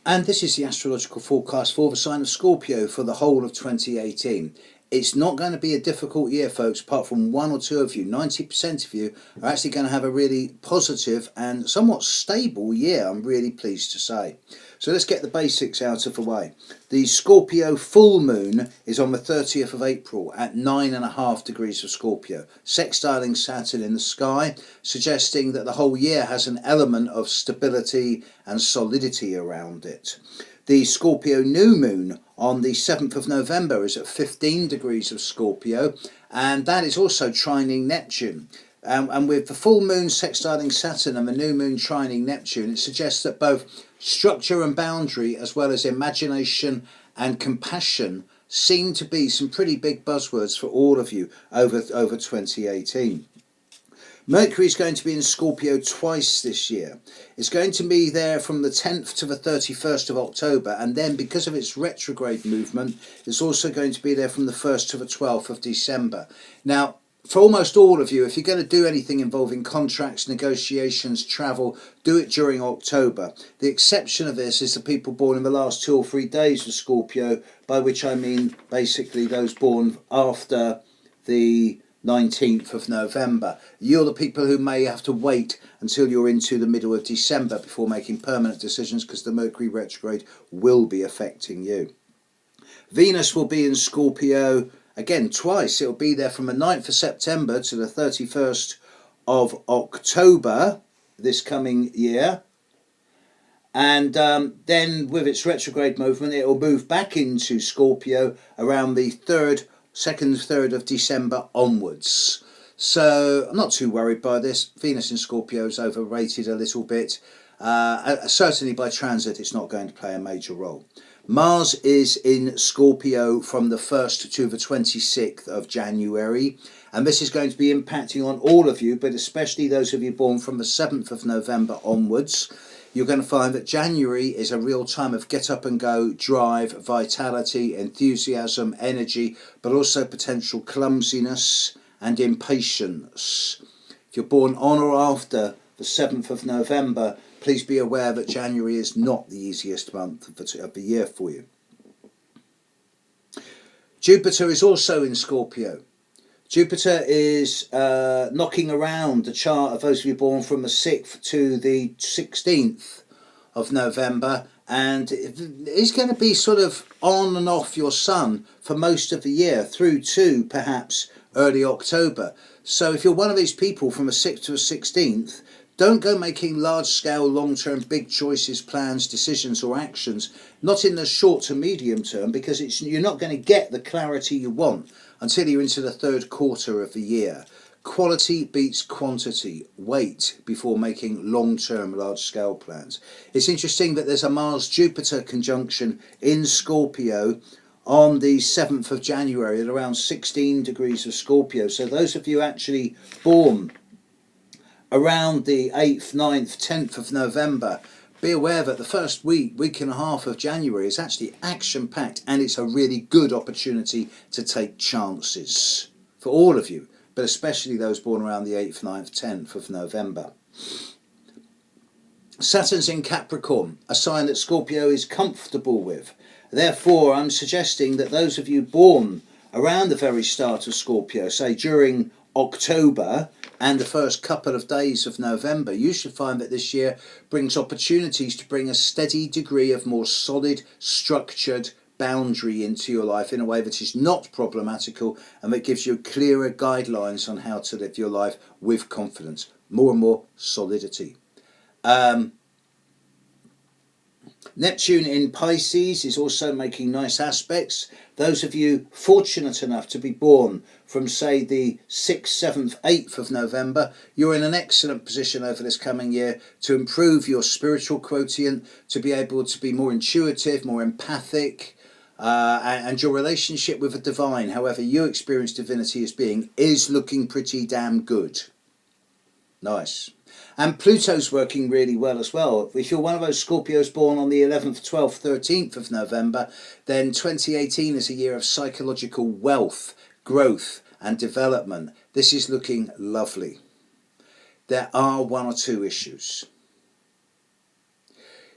And this is the astrological forecast for the sign of Scorpio for the whole of 2018. It's not going to be a difficult year, folks, apart from one or two of you. 90% of you are actually going to have a really positive and somewhat stable year, I'm really pleased to say. So let's get the basics out of the way. The Scorpio full moon is on the 30th of April at 9.5 degrees of Scorpio, sextiling Saturn in the sky, suggesting that the whole year has an element of stability and solidity around it. The Scorpio new moon on the 7th of November is at 15 degrees of Scorpio, and that is also trining Neptune. And with the full moon sextiling Saturn and the new moon trining Neptune, it suggests that both structure and boundary, as well as imagination and compassion, seem to be some pretty big buzzwords for all of you over 2018. Mercury is going to be in Scorpio twice this year. It's going to be there from the 10th to the 31st of October, and then because of its retrograde movement, it's also going to be there from the 1st to the 12th of December. Now, for almost all of you, if you're going to do anything involving contracts, negotiations, travel, do it during October. The exception of this is the people born in the last 2 or 3 days of Scorpio, by which I mean basically those born after the 19th of November. You're the people who may have to wait until you're into the middle of December before making permanent decisions, because the Mercury retrograde will be affecting you. Venus will be in Scorpio again twice. It'll be there from the 9th of September to the 31st of October this coming year. And then with its retrograde movement, it will move back into Scorpio around the 2nd, 3rd of December onwards. So I'm not too worried by this. Venus in Scorpio is overrated a little bit. Certainly by transit, it's not going to play a major role. Mars is in Scorpio from the 1st to the 26th of January, and this is going to be impacting on all of you, but especially those of you born from the 7th of November onwards. You're going to find that January is a real time of get up and go, drive, vitality, enthusiasm, energy, but also potential clumsiness and impatience. If you're born on or after the 7th of November, please be aware that January is not the easiest month of the year for you. Jupiter is also in Scorpio. Jupiter is knocking around the chart of those of you born from the 6th to the 16th of November, and it's going to be sort of on and off your sun for most of the year through to perhaps early October. So if you're one of these people from the 6th to the 16th, don't go making large-scale, long-term, big choices, plans, decisions or actions, not in the short to medium term, because you're not going to get the clarity you want until you're into the 3rd quarter of the year. Quality beats quantity. Wait before making long-term, large-scale plans. It's interesting that there's a Mars-Jupiter conjunction in Scorpio on the 7th of January at around 16 degrees of Scorpio. So those of you actually born around the 8th, 9th, 10th of November, be aware that the first week and a half of January is actually action-packed, and it's a really good opportunity to take chances for all of you, but especially those born around the 8th, 9th, 10th of November. Saturn's in Capricorn, a sign that Scorpio is comfortable with. Therefore, I'm suggesting that those of you born around the very start of Scorpio, say during October and the first couple of days of November, you should find that this year brings opportunities to bring a steady degree of more solid, structured boundary into your life in a way that is not problematical and that gives you clearer guidelines on how to live your life with confidence. More and more solidity. Neptune in Pisces is also making nice aspects. Those of you fortunate enough to be born from, say, the 6th, 7th, 8th of November, you're in an excellent position over this coming year to improve your spiritual quotient, to be able to be more intuitive, more empathic, and your relationship with the divine, however you experience divinity as being, is looking pretty damn good. Nice. And Pluto's working really well as well. If you're one of those Scorpios born on the 11th, 12th, 13th of November, then 2018 is a year of psychological wealth, growth and development. This is looking lovely. There are one or two issues.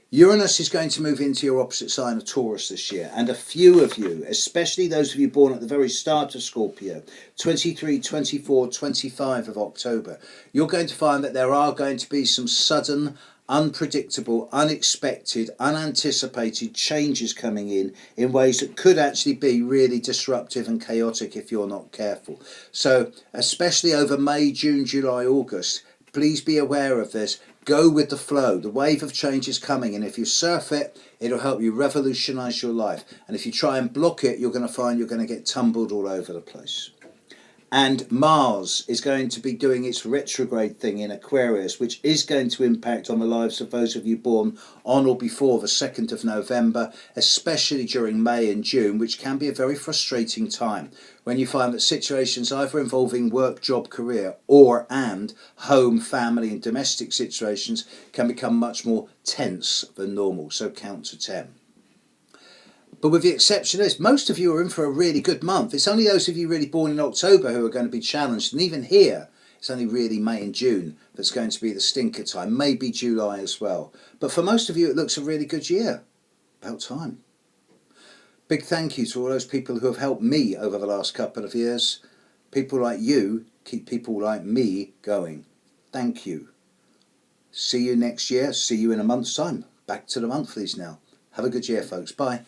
Uranus is going to move into your opposite sign of Taurus this year, and a few of you, especially those of you born at the very start of Scorpio, 23, 24, 25 of October, you're going to find that there are going to be some sudden, unpredictable, unexpected, unanticipated changes coming in ways that could actually be really disruptive and chaotic if you're not careful. So, especially over May, June, July, August, please be aware of this. Go with the flow. The wave of change is coming, and if you surf it, it'll help you revolutionize your life. And if you try and block it, you're going to find you're going to get tumbled all over the place. And Mars is going to be doing its retrograde thing in Aquarius, which is going to impact on the lives of those of you born on or before the 2nd of November, especially during May and June, which can be a very frustrating time when you find that situations either involving work, job, career, and home, family and domestic situations can become much more tense than normal. So count to 10. But with the exception of this, most of you are in for a really good month. It's only those of you really born in October who are going to be challenged. And even here, it's only really May and June that's going to be the stinker time. Maybe July as well. But for most of you, it looks a really good year. About time. Big thank you to all those people who have helped me over the last couple of years. People like you keep people like me going. Thank you. See you next year. See you in a month's time. Back to the monthlies now. Have a good year, folks. Bye.